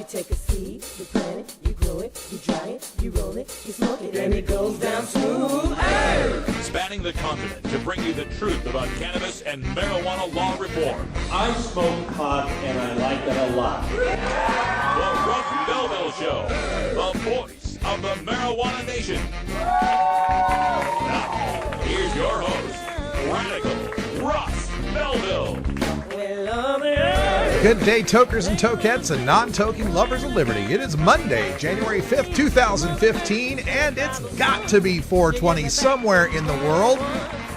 You take a seed, you plant it, you grow it, you dry it, you roll it, you smoke it, and it goes down smooth. Hey! Spanning the continent to bring you the truth about cannabis and marijuana law reform. I smoke pot and I like it a lot. The Russ Belville Show, the voice of the marijuana nation. Now, here's your host, Radical Russ Belville. Good day, tokers and tokettes and non-toking lovers of liberty. It is Monday, January 5th, 2015, and it's got to be 420 somewhere in the world.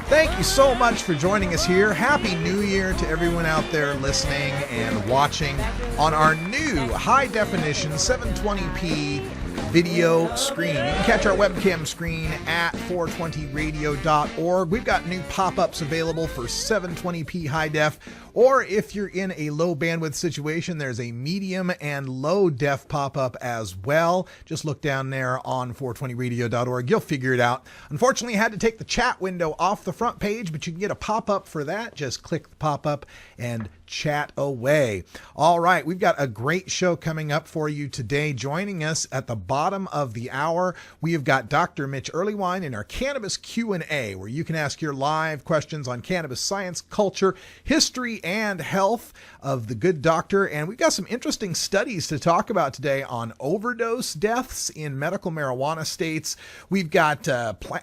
Thank you so much for joining us here. Happy New Year to everyone out there listening and watching on our new high-definition 720p video screen. You can catch our webcam screen at 420radio.org. We've got new pop-ups available for 720p high def, or if you're in a low bandwidth situation, there's a medium and low def pop-up as well. Just look down there on 420radio.org. You'll figure it out. Unfortunately, I had to take the chat window off the front page, but you can get a pop-up for that. Just click the pop-up and chat away. All right, we've got a great show coming up for you today. Joining us at the bottom of the hour, we have got Dr. Mitch Earlywine in our Cannabis Q&A, where you can ask your live questions on cannabis science, culture, history, and health of the good doctor. And we've got some interesting studies to talk about today on overdose deaths in medical marijuana states. We've got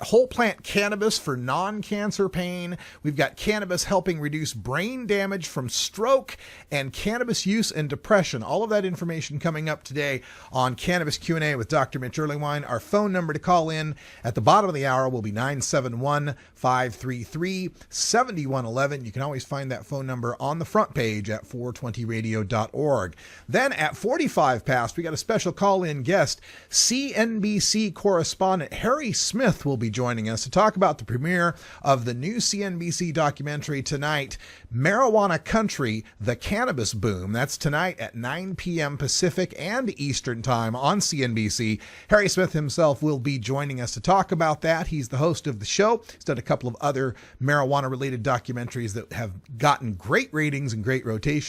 whole plant cannabis for non-cancer pain. We've got cannabis helping reduce brain damage from stroke and cannabis use and depression. All of that information coming up today on Cannabis Q&A with Dr. Mitch Earlywine. Our phone number to call in at the bottom of the hour will be 971-533-7111. You can always find that phone number on the front page at 420radio.org. Then at 45 past, we got a special call-in guest. CNBC correspondent Harry Smith will be joining us to talk about the premiere of the new CNBC documentary tonight, Marijuana Country, The Cannabis Boom. That's tonight at 9 p.m. Pacific and Eastern Time on CNBC. Harry Smith himself will be joining us to talk about that. He's the host of the show. He's done a couple of other marijuana-related documentaries that have gotten great ratings and great rotation.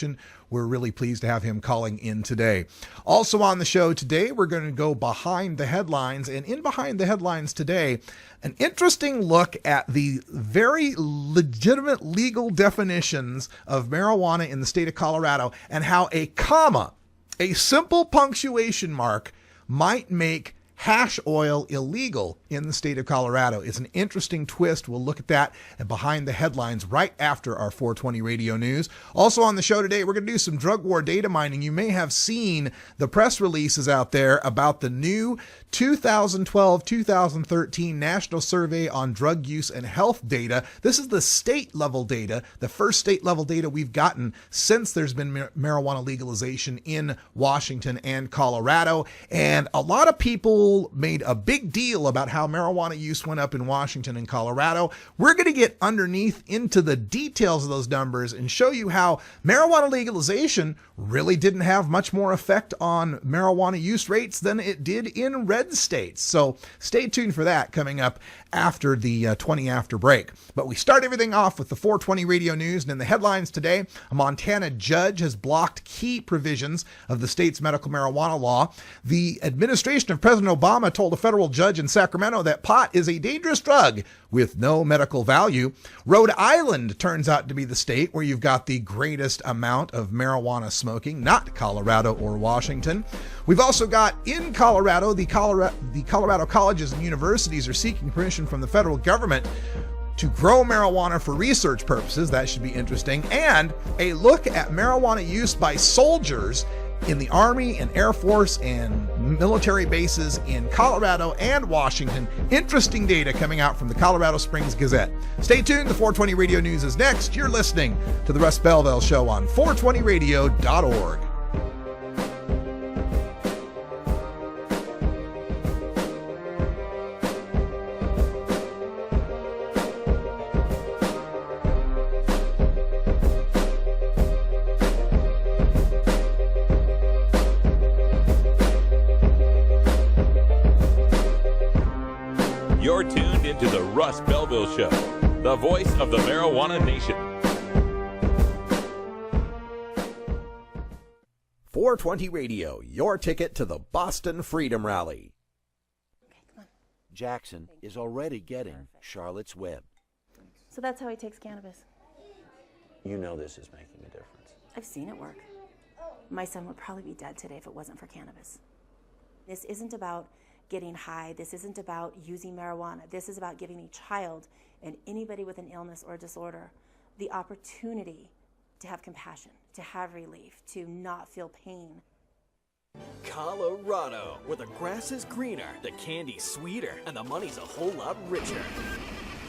We're really pleased to have him calling in today. Also on the show today, we're going to go behind the headlines. And in Behind the Headlines today, an interesting look at the very legitimate legal definitions of marijuana in the state of Colorado and how a comma, a simple punctuation mark, might make hash oil illegal in the state of Colorado. It's an interesting twist. We'll look at that and Behind the Headlines right after our 420 radio news. Also on the show today, we're going to do some drug war data mining. You may have seen the press releases out there about the new 2012-2013 National Survey on Drug Use and Health data. This is the state level data, the first state level data we've gotten since there's been marijuana legalization in Washington and Colorado. And a lot of people made a big deal about how marijuana use went up in Washington and Colorado. We're going to get underneath into the details of those numbers and show you how marijuana legalization really didn't have much more effect on marijuana use rates than it did in red states. So stay tuned for that coming up after the 20 after break. But we start everything off with the 420 radio news, and in the headlines today, a Montana judge has blocked key provisions of the state's medical marijuana law. The administration of President Obama told a federal judge in Sacramento that pot is a dangerous drug with no medical value. Rhode Island turns out to be the state where you've got the greatest amount of marijuana smoking, not Colorado or Washington. We've also got in Colorado, the Colorado colleges and universities are seeking permission from the federal government to grow marijuana for research purposes. That should be interesting. And a look at marijuana use by soldiers in the Army and Air Force and military bases in Colorado and Washington. Interesting data coming out from the Colorado Springs Gazette. Stay tuned. The 420 Radio News is next. You're listening to the Russ Belville Show on 420radio.org. You're tuned into the Russ Belville Show, the voice of the marijuana nation. 420 Radio, your ticket to the Boston Freedom Rally. Jackson is already getting Charlotte's Web. So that's how he takes cannabis. You know this is making a difference. I've seen it work. My son would probably be dead today if it wasn't for cannabis. This isn't about getting high. This isn't about using marijuana. This is about giving a child and anybody with an illness or disorder the opportunity to have compassion, to have relief, to not feel pain. Colorado, where the grass is greener, the candy's sweeter, and the money's a whole lot richer.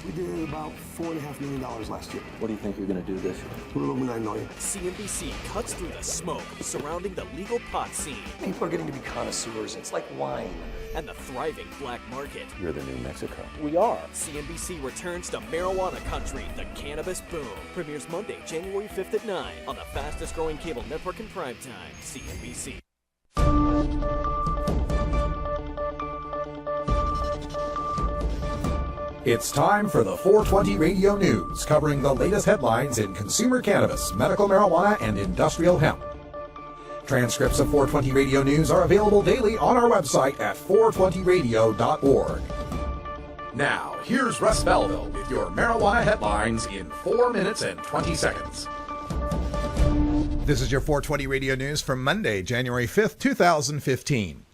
We did about $4.5 million last year. What do you think you're going to do this year? A little over $9 million. CNBC cuts through the smoke surrounding the legal pot scene. People are getting to be connoisseurs. It's like wine. And the thriving black market. You're the new Mexico. We are. CNBC returns to marijuana country, the cannabis boom. Premieres Monday, January 5th at 9 on the fastest growing cable network in primetime, CNBC. It's time for the 420 Radio News, covering the latest headlines in consumer cannabis, medical marijuana, and industrial hemp. Transcripts of 420 Radio News are available daily on our website at 420radio.org. Now, here's Russ Belville with your marijuana headlines in 4 minutes and 20 seconds. This is your 420 Radio News from Monday, January 5th, 2015.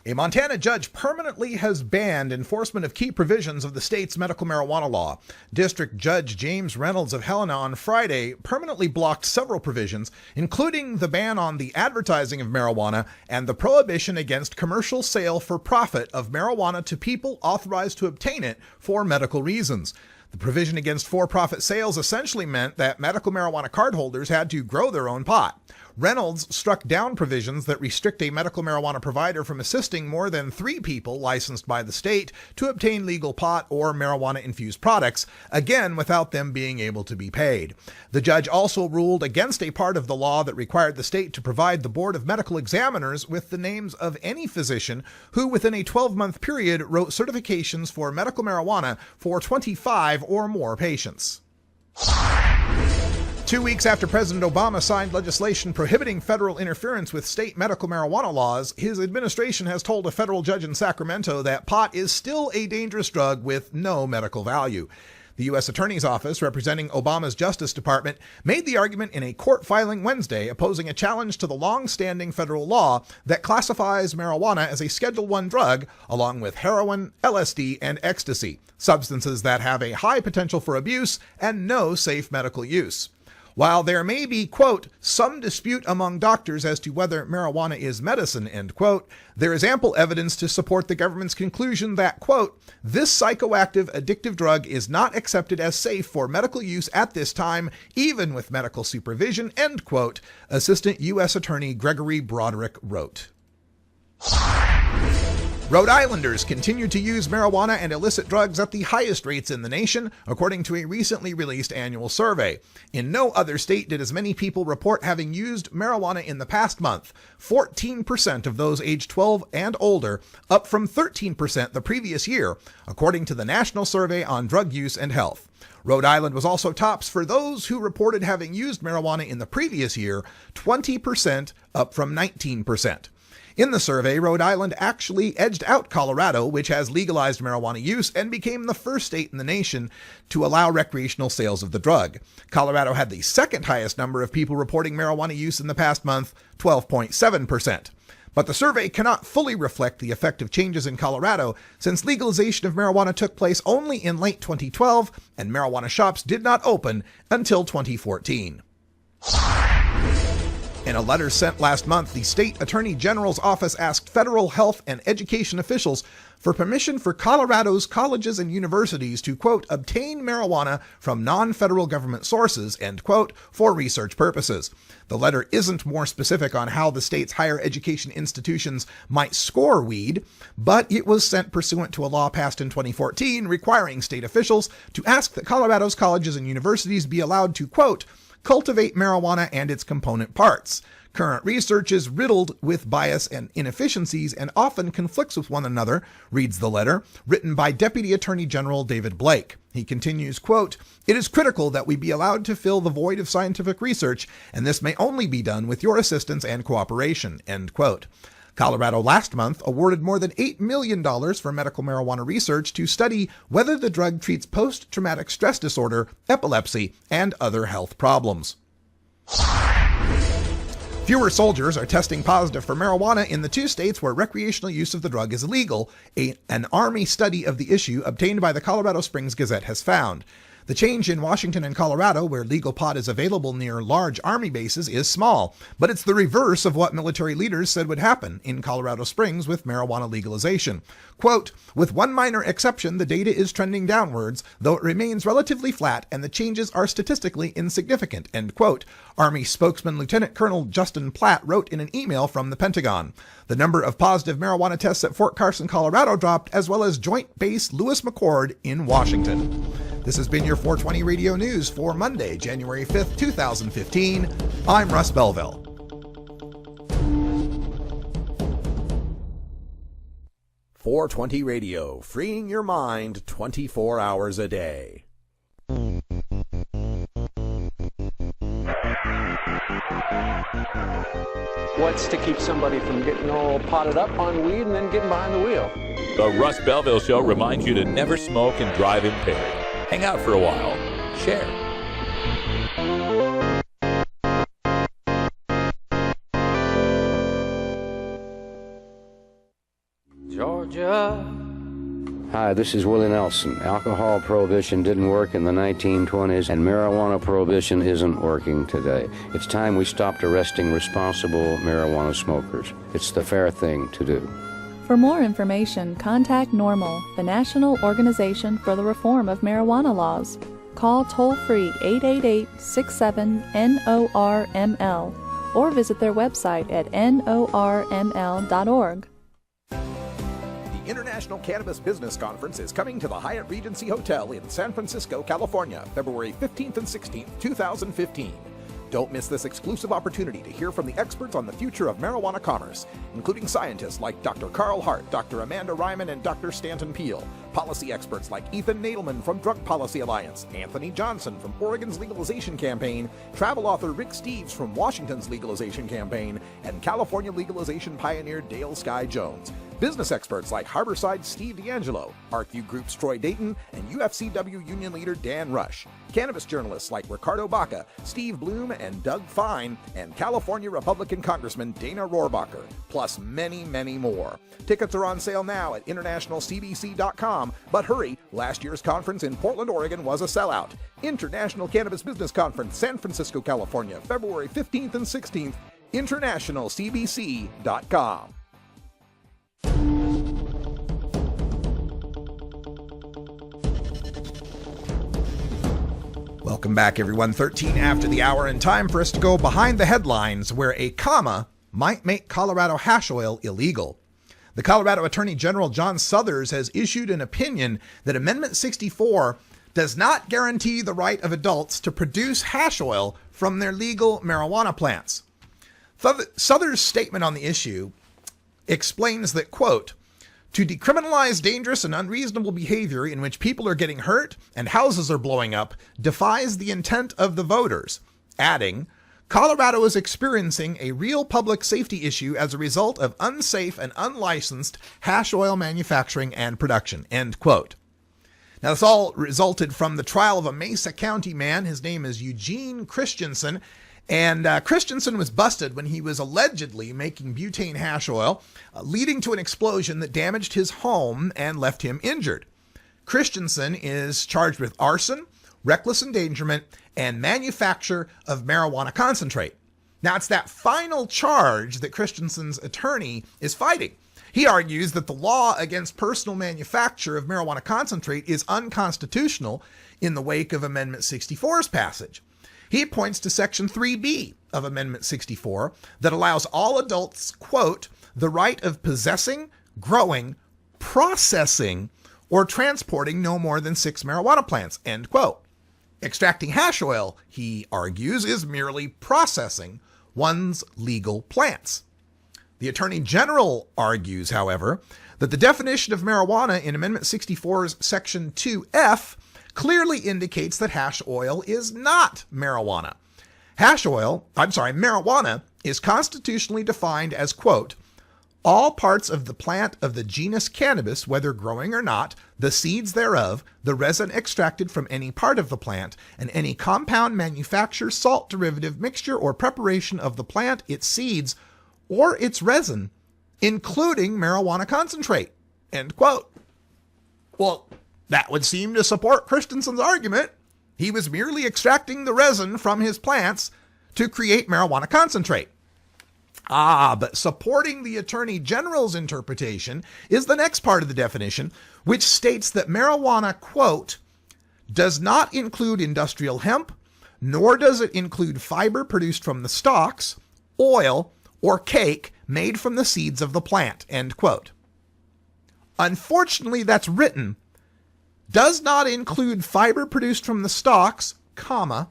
A Montana judge permanently has banned enforcement of key provisions of the state's medical marijuana law. District Judge James Reynolds of Helena on Friday permanently blocked several provisions, including the ban on the advertising of marijuana and the prohibition against commercial sale for profit of marijuana to people authorized to obtain it for medical reasons. The provision against for-profit sales essentially meant that medical marijuana cardholders had to grow their own pot. Reynolds struck down provisions that restrict a medical marijuana provider from assisting more than 3 people licensed by the state to obtain legal pot or marijuana-infused products, again without them being able to be paid. The judge also ruled against a part of the law that required the state to provide the Board of Medical Examiners with the names of any physician who within a 12-month period wrote certifications for medical marijuana for 25 or more patients. 2 weeks after President Obama signed legislation prohibiting federal interference with state medical marijuana laws, his administration has told a federal judge in Sacramento that pot is still a dangerous drug with no medical value. The U.S. Attorney's Office, representing Obama's Justice Department, made the argument in a court filing Wednesday opposing a challenge to the long-standing federal law that classifies marijuana as a Schedule I drug, along with heroin, LSD, and ecstasy, substances that have a high potential for abuse and no safe medical use. While there may be, quote, some dispute among doctors as to whether marijuana is medicine, end quote, there is ample evidence to support the government's conclusion that, quote, this psychoactive addictive drug is not accepted as safe for medical use at this time, even with medical supervision, end quote, Assistant U.S. Attorney Gregory Broderick wrote. Rhode Islanders continue to use marijuana and illicit drugs at the highest rates in the nation, according to a recently released annual survey. In no other state did as many people report having used marijuana in the past month, 14% of those aged 12 and older, up from 13% the previous year, according to the National Survey on Drug Use and Health. Rhode Island was also tops for those who reported having used marijuana in the previous year, 20%, up from 19%. In the survey, Rhode Island actually edged out Colorado, which has legalized marijuana use and became the first state in the nation to allow recreational sales of the drug. Colorado had the second highest number of people reporting marijuana use in the past month, 12.7%. But the survey cannot fully reflect the effect of changes in Colorado, since legalization of marijuana took place only in late 2012 and marijuana shops did not open until 2014. In a letter sent last month, the state attorney general's office asked federal health and education officials for permission for Colorado's colleges and universities to, quote, obtain marijuana from non-federal government sources, end quote, for research purposes. The letter isn't more specific on how the state's higher education institutions might score weed, but it was sent pursuant to a law passed in 2014 requiring state officials to ask that Colorado's colleges and universities be allowed to, quote, cultivate marijuana and its component parts. Current research is riddled with bias and inefficiencies and often conflicts with one another, reads the letter, written by Deputy Attorney General David Blake. He continues, quote, "It is critical that we be allowed to fill the void of scientific research, and this may only be done with your assistance and cooperation," end quote. Colorado last month awarded more than $8 million for medical marijuana research to study whether the drug treats post-traumatic stress disorder, epilepsy, and other health problems. Fewer soldiers are testing positive for marijuana in the 2 states where recreational use of the drug is illegal, an Army study of the issue obtained by the Colorado Springs Gazette has found. The change in Washington and Colorado, where legal pot is available near large Army bases, is small, but it's the reverse of what military leaders said would happen in Colorado Springs with marijuana legalization. Quote, "With one minor exception, the data is trending downwards, though it remains relatively flat and the changes are statistically insignificant," end quote. Army spokesman Lieutenant Colonel Justin Platt wrote in an email from the Pentagon. The number of positive marijuana tests at Fort Carson, Colorado dropped, as well as Joint Base Lewis McChord in Washington. This has been your 420 Radio News for Monday, January 5th, 2015. I'm Russ Belville. .420 Radio, freeing your mind 24 hours a day. What's to keep somebody from getting all potted up on weed and then getting behind the wheel? The Russ Belville Show reminds you to never smoke and drive impaired. Hang out for a while. Share. Georgia. Hi, this is Willie Nelson. Alcohol prohibition didn't work in the 1920s, and marijuana prohibition isn't working today. It's time we stopped arresting responsible marijuana smokers. It's the fair thing to do. For more information, contact NORML, the National Organization for the Reform of Marijuana Laws. Call toll-free 888-67-NORML or visit their website at norml.org. The International Cannabis Business Conference is coming to the Hyatt Regency Hotel in San Francisco, California, February 15th and 16th, 2015. Don't miss this exclusive opportunity to hear from the experts on the future of marijuana commerce, including scientists like Dr. Carl Hart, Dr. Amanda Ryman, and Dr. Stanton Peel, policy experts like Ethan Nadelman from Drug Policy Alliance, Anthony Johnson from Oregon's legalization campaign, travel author Rick Steves from Washington's legalization campaign, and California legalization pioneer Dale Sky Jones. Business experts like Harborside Steve D'Angelo, ArcView Group's Troy Dayton, and UFCW union leader Dan Rush. Cannabis journalists like Ricardo Baca, Steve Bloom, and Doug Fine, and California Republican Congressman Dana Rohrabacher, plus many, many more. Tickets are on sale now at internationalcbc.com, but hurry, last year's conference in Portland, Oregon was a sellout. International Cannabis Business Conference, San Francisco, California, February 15th and 16th, internationalcbc.com. Welcome back, everyone. 13 after the hour, and time for us to go behind the headlines where a comma might make Colorado hash oil illegal. The Colorado Attorney General John Suthers has issued an opinion that Amendment 64 does not guarantee the right of adults to produce hash oil from their legal marijuana plants. Suthers' statement on the issue explains that, quote, "To decriminalize dangerous and unreasonable behavior in which people are getting hurt and houses are blowing up defies the intent of the voters," adding, "Colorado is experiencing a real public safety issue as a result of unsafe and unlicensed hash oil manufacturing and production," end quote. Now, this all resulted from the trial of a Mesa County man. His name is Eugene Christensen. And Christensen was busted when he was allegedly making butane hash oil, leading to an explosion that damaged his home and left him injured. Christensen is charged with arson, reckless endangerment, and manufacture of marijuana concentrate. Now, it's that final charge that Christensen's attorney is fighting. He argues that the law against personal manufacture of marijuana concentrate is unconstitutional in the wake of Amendment 64's passage. He points to Section 3B of Amendment 64 that allows all adults, quote, "the right of possessing, growing, processing, or transporting no more than 6 marijuana plants," end quote. Extracting hash oil, he argues, is merely processing one's legal plants. The Attorney General argues, however, that the definition of marijuana in Amendment 64's Section 2F clearly indicates that hash oil is not marijuana. Marijuana is constitutionally defined as, quote, all parts of the plant of the genus cannabis, whether growing or not, the seeds thereof, the resin extracted from any part of the plant, and any compound, manufacture, salt, derivative, mixture, or preparation of the plant, its seeds, or its resin, including marijuana concentrate, end quote. Well, that would seem to support Christensen's argument. He was merely extracting the resin from his plants to create marijuana concentrate. But supporting the Attorney General's interpretation is the next part of the definition, which states that marijuana, quote, does not include industrial hemp, nor does it include fiber produced from the stalks, oil, or cake made from the seeds of the plant, end quote. Unfortunately, that's written, does not include fiber produced from the stalks, comma,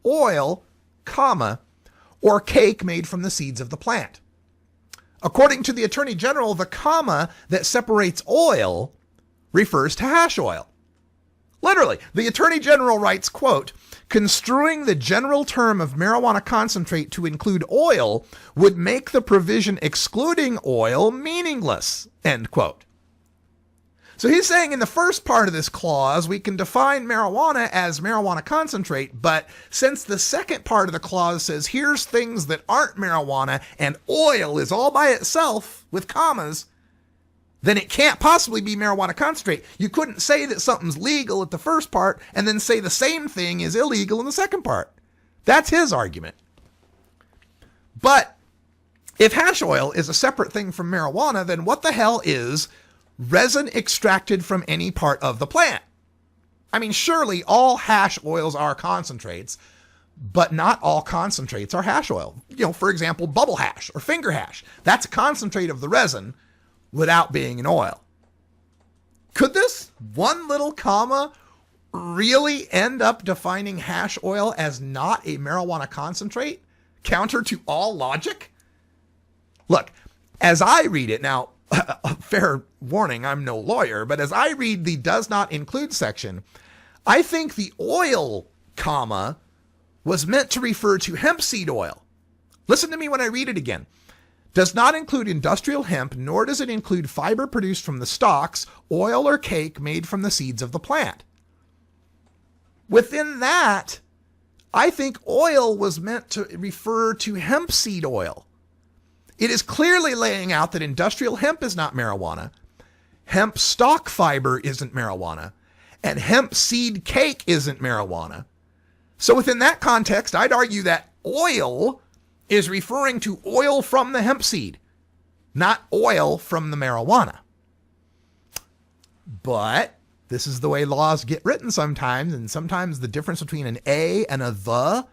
oil, comma, or cake made from the seeds of the plant. According to the Attorney General, the comma that separates oil refers to hash oil. Literally, the Attorney General writes, quote, construing the general term of marijuana concentrate to include oil would make the provision excluding oil meaningless, end quote. So he's saying in the first part of this clause, we can define marijuana as marijuana concentrate, but since the second part of the clause says here's things that aren't marijuana and oil is all by itself with commas, then it can't possibly be marijuana concentrate. You couldn't say that something's legal at the first part and then say the same thing is illegal in the second part. That's his argument. But if hash oil is a separate thing from marijuana, then what the hell is resin extracted from any part of the plant? I mean, surely all hash oils are concentrates, but not all concentrates are hash oil. You know, for example, bubble hash or finger hash. That's a concentrate of the resin without being an oil. Could this one little comma really end up defining hash oil as not a marijuana concentrate, counter to all logic? Look, as I read it, now, fair warning, I'm no lawyer, but as I read the does not include section, I think the oil comma was meant to refer to hemp seed oil. Listen to me when I read it again. Does not include industrial hemp, nor does it include fiber produced from the stalks, oil, or cake made from the seeds of the plant. Within that, I think oil was meant to refer to hemp seed oil. It is clearly laying out that industrial hemp is not marijuana, hemp stalk fiber isn't marijuana, and hemp seed cake isn't marijuana. So within that context, I'd argue that oil is referring to oil from the hemp seed, not oil from the marijuana. But this is the way laws get written sometimes, and sometimes the difference between an A and a the,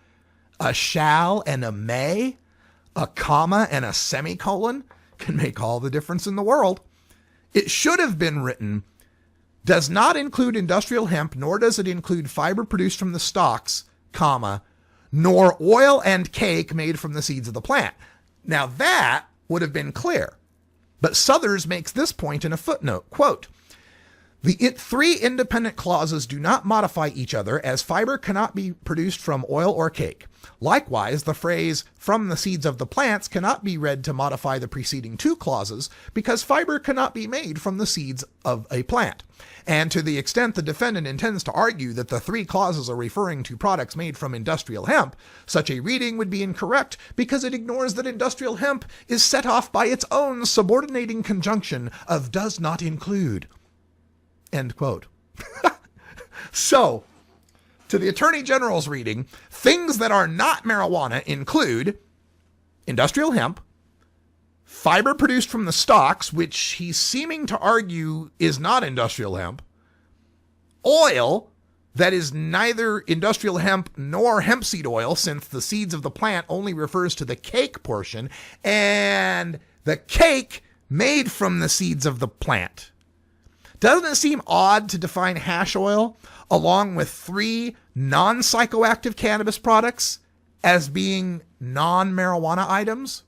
a shall and a may, a comma and a semicolon can make all the difference in the world. It should have been written, does not include industrial hemp, nor does it include fiber produced from the stalks, comma, nor oil and cake made from the seeds of the plant. Now that would have been clear. But Southers makes this point in a footnote, quote, the three independent clauses do not modify each other, as fiber cannot be produced from oil or cake. Likewise, the phrase from the seeds of the plants cannot be read to modify the preceding two clauses, because fiber cannot be made from the seeds of a plant. And to the extent the defendant intends to argue that the three clauses are referring to products made from industrial hemp, such a reading would be incorrect because it ignores that industrial hemp is set off by its own subordinating conjunction of does not include. End quote. So, to the Attorney General's reading, things that are not marijuana include industrial hemp, fiber produced from the stalks, which he's seeming to argue is not industrial hemp, oil that is neither industrial hemp nor hemp seed oil, since the seeds of the plant only refers to the cake portion, and the cake made from the seeds of the plant. Doesn't it seem odd to define hash oil along with 3 non-psychoactive cannabis products as being non-marijuana items?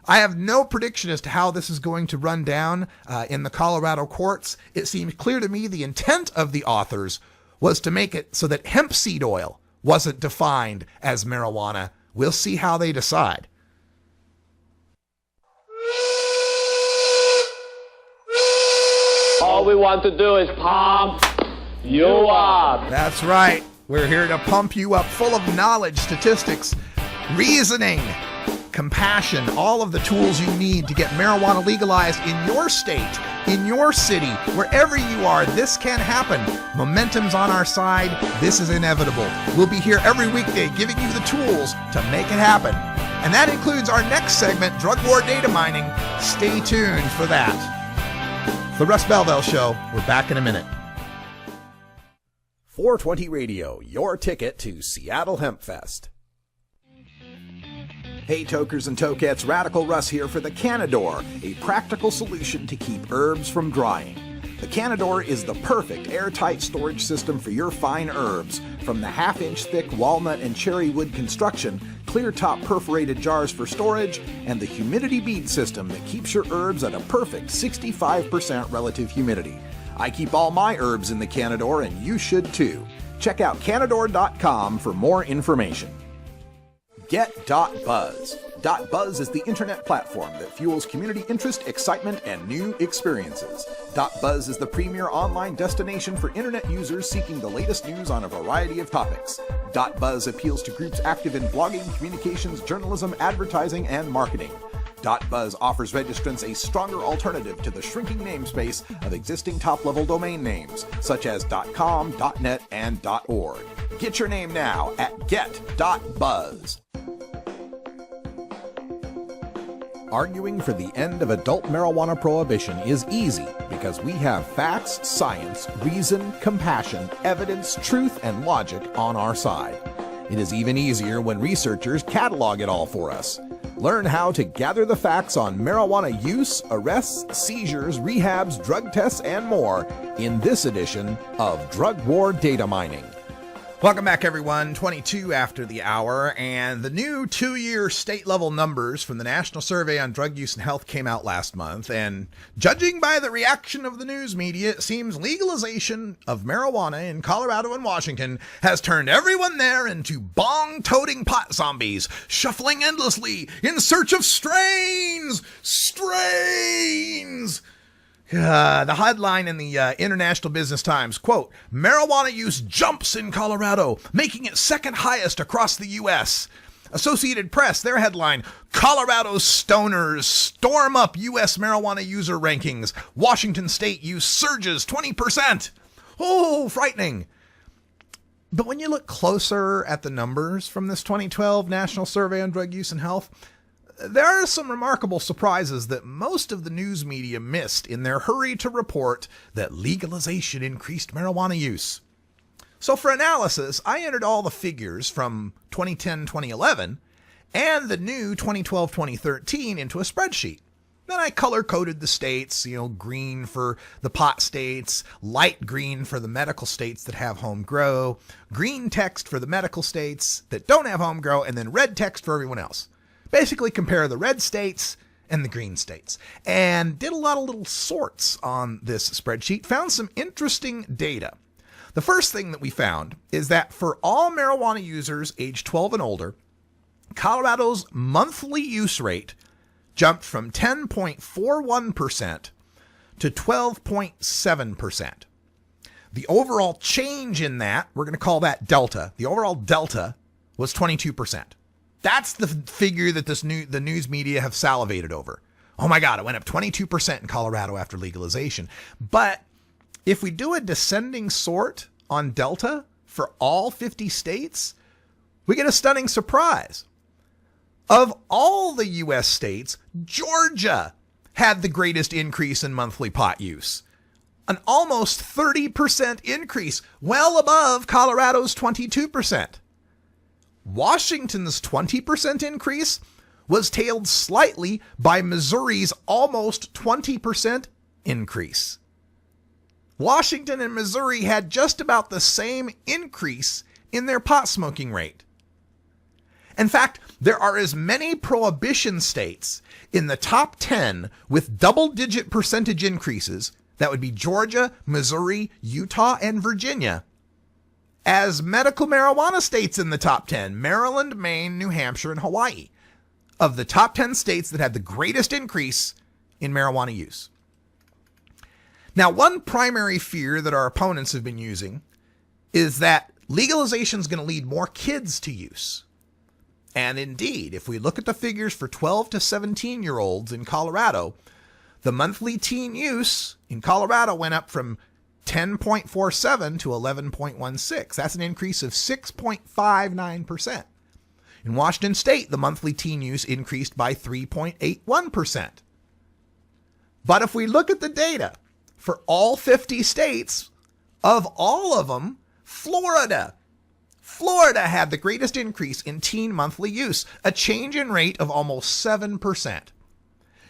I have no prediction as to how this is going to run down in the Colorado courts. It seems clear to me the intent of the authors was to make it so that hemp seed oil wasn't defined as marijuana. We'll see how they decide. All we want to do is pump you up. That's right. We're here to pump you up full of knowledge, statistics, reasoning, compassion, all of the tools you need to get marijuana legalized in your state, in your city, wherever you are. This can happen. Momentum's on our side. This is inevitable. We'll be here every weekday giving you the tools to make it happen. And that includes our next segment, Drug War Data Mining. Stay tuned for that. The Russ Belville Show. We're back in a minute. 420 Radio, your ticket to Seattle Hemp Fest. Hey tokers and tokettes, Radical Russ here for the Canador, a practical solution to keep herbs from drying. The Canador is the perfect airtight storage system for your fine herbs, from the half-inch thick walnut and cherry wood construction, clear top perforated jars for storage, and the humidity bead system that keeps your herbs at a perfect 65% relative humidity. I keep all my herbs in the Canador, and you should too. Check out Canador.com for more information. Get.Buzz. .Buzz is the internet platform that fuels community interest, excitement, and new experiences. .Buzz is the premier online destination for internet users seeking the latest news on a variety of topics. .Buzz appeals to groups active in blogging, communications, journalism, advertising, and marketing. .Buzz offers registrants a stronger alternative to the shrinking namespace of existing top-level domain names, such as .com, .net, and .org. Get your name now at get.buzz. Arguing for the end of adult marijuana prohibition is easy because we have facts, science, reason, compassion, evidence, truth, and logic on our side. It is even easier when researchers catalog it all for us. Learn how to gather the facts on marijuana use, arrests, seizures, rehabs, drug tests, and more in this edition of Drug War Data Mining. Welcome back, everyone. 22 after the hour, and the new 2-year state-level numbers from the National Survey on Drug Use and Health came out last month, and judging by the reaction of the news media, it seems legalization of marijuana in Colorado and Washington has turned everyone there into bong-toting pot zombies, shuffling endlessly in search of strains! The headline in the International Business Times, quote, marijuana use jumps in Colorado, making it second highest across the U.S. Associated Press, their headline, Colorado stoners storm up U.S. marijuana user rankings. Washington state use surges 20%. Oh, frightening. But when you look closer at the numbers from this 2012 National Survey on Drug Use and Health, there are some remarkable surprises that most of the news media missed in their hurry to report that legalization increased marijuana use. So for analysis, I entered all the figures from 2010-2011 and the new 2012-2013 into a spreadsheet. Then I color-coded the states, green for the pot states, light green for the medical states that have home grow, green text for the medical states that don't have home grow, and then red text for everyone else. Basically compare the red states and the green states, and did a lot of little sorts on this spreadsheet, found some interesting data. The first thing that we found is that for all marijuana users age 12 and older, Colorado's monthly use rate jumped from 10.41% to 12.7%. The overall change in that, we're going to call that delta, the overall delta was 22%. That's the figure that the news media have salivated over. Oh my God, it went up 22% in Colorado after legalization. But if we do a descending sort on Delta for all 50 states, we get a stunning surprise. Of all the U.S. states, Georgia had the greatest increase in monthly pot use. An almost 30% increase, well above Colorado's 22%. Washington's 20% increase was tailed slightly by Missouri's almost 20% increase. Washington and Missouri had just about the same increase in their pot smoking rate. In fact, there are as many prohibition states in the top 10 with double-digit percentage increases, that would be Georgia, Missouri, Utah, and Virginia, as medical marijuana states in the top 10, Maryland, Maine, New Hampshire, and Hawaii, of the top 10 states that had the greatest increase in marijuana use. Now, one primary fear that our opponents have been using is that legalization is going to lead more kids to use. And indeed, if we look at the figures for 12 to 17-year-olds in Colorado, the monthly teen use in Colorado went up from 10.47 to 11.16. That's an increase of 6.59%. In Washington State, the monthly teen use increased by 3.81%. But if we look at the data for all 50 states, of all of them, Florida had the greatest increase in teen monthly use, a change in rate of almost 7%.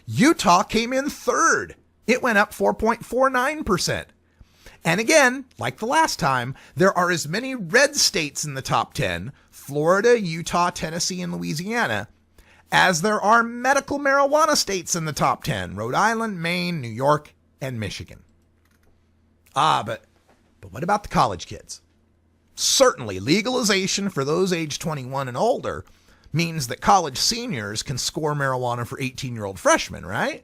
Utah came in third. It went up 4.49%. And again, like the last time, there are as many red states in the top 10, Florida, Utah, Tennessee, and Louisiana, as there are medical marijuana states in the top 10, Rhode Island, Maine, New York, and Michigan. But what about the college kids? Certainly, legalization for those age 21 and older means that college seniors can score marijuana for 18-year-old freshmen, right?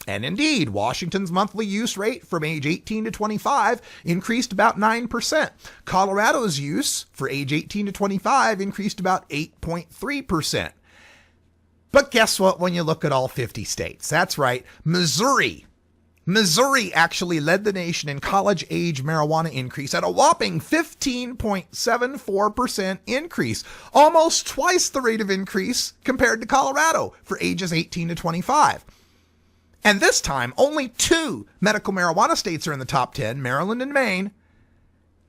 And indeed, Washington's monthly use rate from age 18 to 25 increased about 9%. Colorado's use for age 18 to 25 increased about 8.3%. But guess what when you look at all 50 states? That's right, Missouri actually led the nation in college-age marijuana increase at a whopping 15.74% increase, almost twice the rate of increase compared to Colorado for ages 18 to 25. And this time, only 2 medical marijuana states are in the top 10, Maryland and Maine,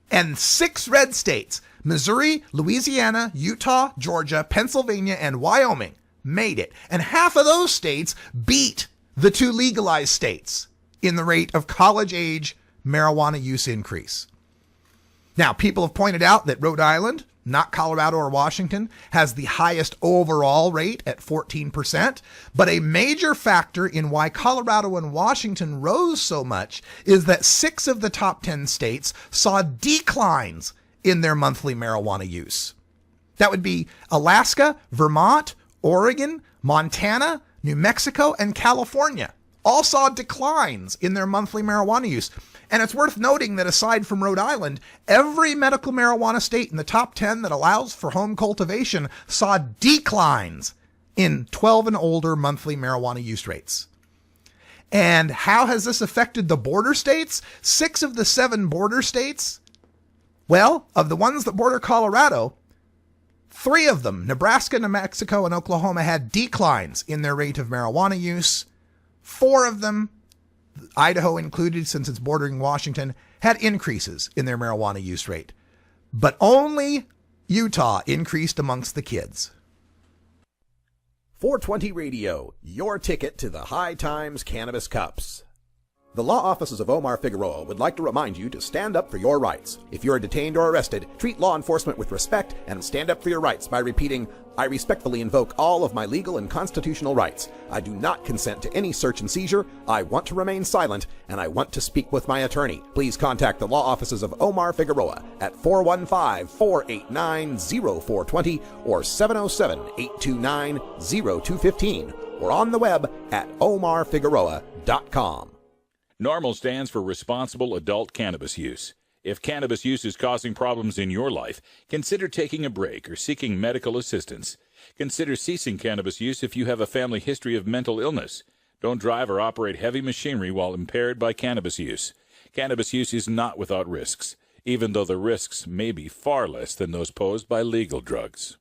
and 6 red states, Missouri, Louisiana, Utah, Georgia, Pennsylvania, and Wyoming, made it. And half of those states beat the 2 legalized states in the rate of college-age marijuana use increase. Now, people have pointed out that Rhode Island, not Colorado or Washington, has the highest overall rate at 14%, but a major factor in why Colorado and Washington rose so much is that 6 of the top 10 states saw declines in their monthly marijuana use. That would be Alaska, Vermont, Oregon, Montana, New Mexico, and California. All saw declines in their monthly marijuana use. And it's worth noting that aside from Rhode Island, every medical marijuana state in the top 10 that allows for home cultivation saw declines in 12 and older monthly marijuana use rates. And how has this affected the border states? 6 of the 7 border states, well, of the ones that border Colorado, 3 of them, Nebraska, New Mexico, and Oklahoma, had declines in their rate of marijuana use. 4 of them, Idaho included since it's bordering Washington, had increases in their marijuana use rate. But only Utah increased amongst the kids. 420 Radio, your ticket to the High Times Cannabis Cups. The law offices of Omar Figueroa would like to remind you to stand up for your rights. If you are detained or arrested, treat law enforcement with respect and stand up for your rights by repeating, "I respectfully invoke all of my legal and constitutional rights. I do not consent to any search and seizure. I want to remain silent, and I want to speak with my attorney." Please contact the law offices of Omar Figueroa at 415-489-0420 or 707-829-0215 or on the web at omarfigueroa.com. NORMAL stands for Responsible Adult Cannabis Use. If cannabis use is causing problems in your life, consider taking a break or seeking medical assistance. Consider ceasing cannabis use if you have a family history of mental illness. Don't drive or operate heavy machinery while impaired by cannabis use. Cannabis use is not without risks, even though the risks may be far less than those posed by legal drugs.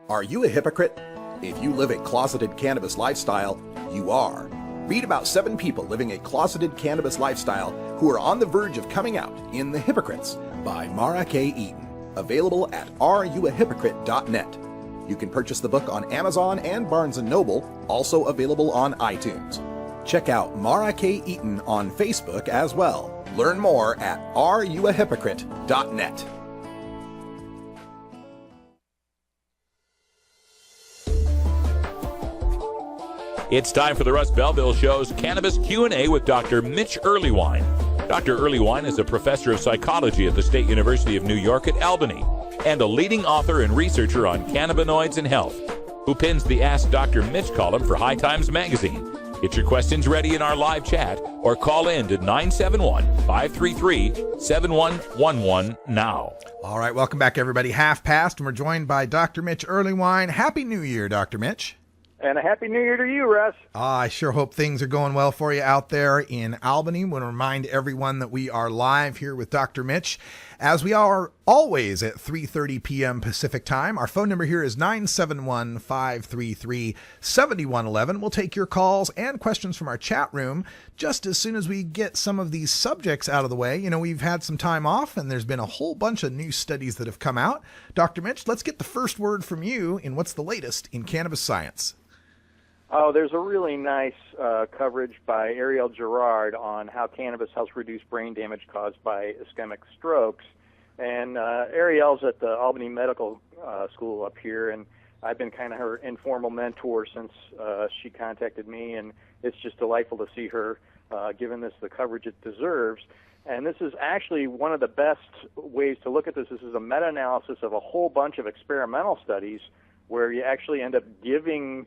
Are you a hypocrite? If you live a closeted cannabis lifestyle, you are. Read about 7 people living a closeted cannabis lifestyle who are on the verge of coming out in The Hypocrites by Mara K. Eaton. Available at areyouahypocrite.net. You can purchase the book on Amazon and Barnes & Noble, also available on iTunes. Check out Mara K. Eaton on Facebook as well. Learn more at areyouahypocrite.net. It's time for the Russ Belville Show's Cannabis Q&A with Dr. Mitch Earlywine. Dr. Earlywine is a professor of psychology at the State University of New York at Albany and a leading author and researcher on cannabinoids and health, who pins the Ask Dr. Mitch column for High Times Magazine. Get your questions ready in our live chat or call in to 971-533-7111 now. All right, welcome back, everybody. Half past, and we're joined by Dr. Mitch Earlywine. Happy New Year, Dr. Mitch. And a Happy New Year to you, Russ. I sure hope things are going well for you out there in Albany. I want to remind everyone that we are live here with Dr. Mitch, as we are always at 3:30 p.m. Pacific time. Our phone number here is 971-533-7111. We'll take your calls and questions from our chat room just as soon as we get some of these subjects out of the way. You know, we've had some time off, and there's been a whole bunch of new studies that have come out. Dr. Mitch, let's get the first word from you in what's the latest in cannabis science. Oh, there's a really nice coverage by Ariel Gerard on how cannabis helps reduce brain damage caused by ischemic strokes. And Ariel's at the Albany Medical School up here, and I've been kind of her informal mentor since she contacted me, and it's just delightful to see her giving this the coverage it deserves. And this is actually one of the best ways to look at this. This is a meta-analysis of a whole bunch of experimental studies where you actually end up giving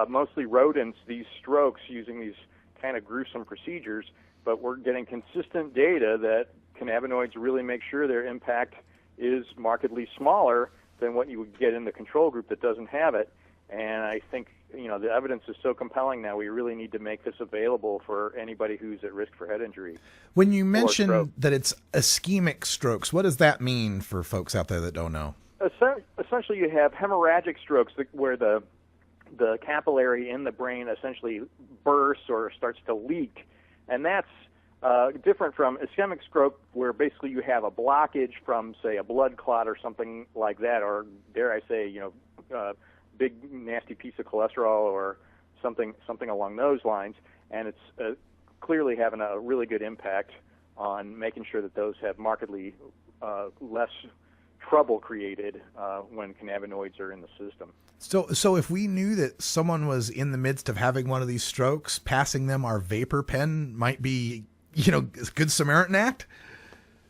mostly rodents these strokes using these kind of gruesome procedures, but we're getting consistent data that cannabinoids really make sure their impact is markedly smaller than what you would get in the control group that doesn't have it. And I think, you know, the evidence is so compelling now, we really need to make this available for anybody who's at risk for head injury. When you mention that it's ischemic strokes, what does that mean for folks out there that don't know? Essentially, you have hemorrhagic strokes where the capillary in the brain essentially bursts or starts to leak, and that's different from ischemic stroke, where basically you have a blockage from, say, a blood clot or something like that, or dare I say, you know, big nasty piece of cholesterol or something along those lines, and it's clearly having a really good impact on making sure that those have markedly less trouble created when cannabinoids are in the system. So if we knew that someone was in the midst of having one of these strokes, passing them our vapor pen might be, you know, a good Samaritan act?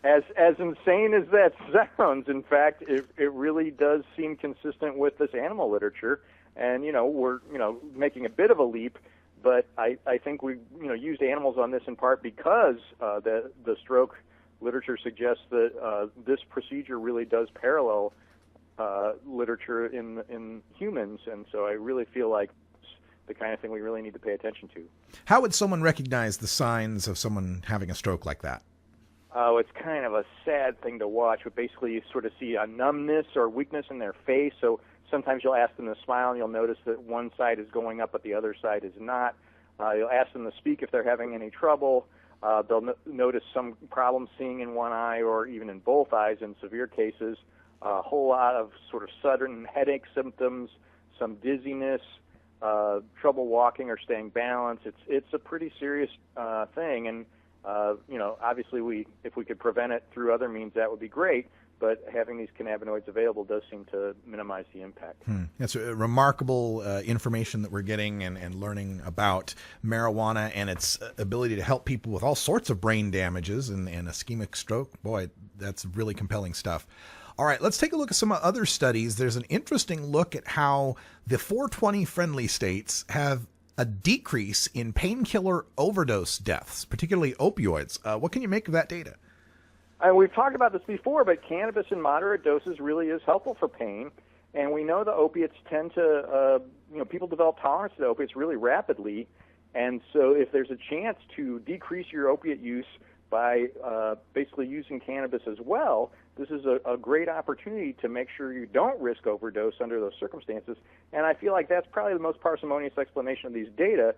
As insane as that sounds, in fact, it really does seem consistent with this animal literature. And, you know, we're, you know, making a bit of a leap, but I think we, you know, used animals on this in part because the stroke literature suggests that this procedure really does parallel literature in humans, and so I really feel like it's the kind of thing we really need to pay attention to. How would someone recognize the signs of someone having a stroke like that? Oh, it's kind of a sad thing to watch, but basically you sort of see a numbness or weakness in their face, so sometimes you'll ask them to smile and you'll notice that one side is going up but the other side is not. You'll ask them to speak if they're having any trouble. They'll notice some problems seeing in one eye or even in both eyes in severe cases. A whole lot of sort of sudden headache symptoms, some dizziness, trouble walking or staying balanced. It's a pretty serious thing, and you know, obviously if we could prevent it through other means, that would be great. But having these cannabinoids available does seem to minimize the impact. That's remarkable information that we're getting and learning about marijuana and its ability to help people with all sorts of brain damages and ischemic stroke. Boy, that's really compelling stuff. All right, let's take a look at some other studies. There's an interesting look at how the 420 friendly states have a decrease in painkiller overdose deaths, particularly opioids. What can you make of that data? We've talked about this before, but cannabis in moderate doses really is helpful for pain. And we know the opiates tend to, you know, people develop tolerance to the opiates really rapidly. And so if there's a chance to decrease your opiate use by basically using cannabis as well, this is a great opportunity to make sure you don't risk overdose under those circumstances. And I feel like that's probably the most parsimonious explanation of these data.